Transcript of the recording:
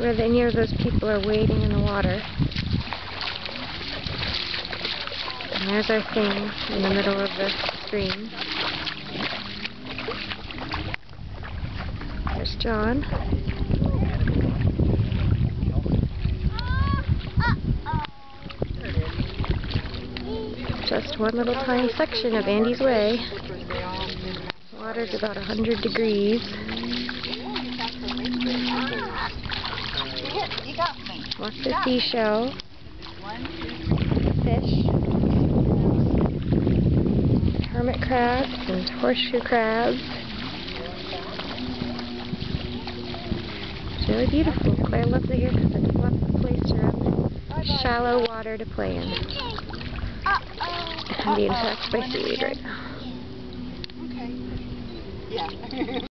where any of those people are wading in the water. And there's our thing in the middle of the stream. There's John. Just one little tiny section of Andy's Way. Water's about 100 degrees. Watch the seashell. Fish. Hermit crabs and horseshoe crabs. It's really beautiful. Claire loves it here because it's lots of place around shallow water to play in. I'm being attacked by seaweed right now. Okay. Yeah.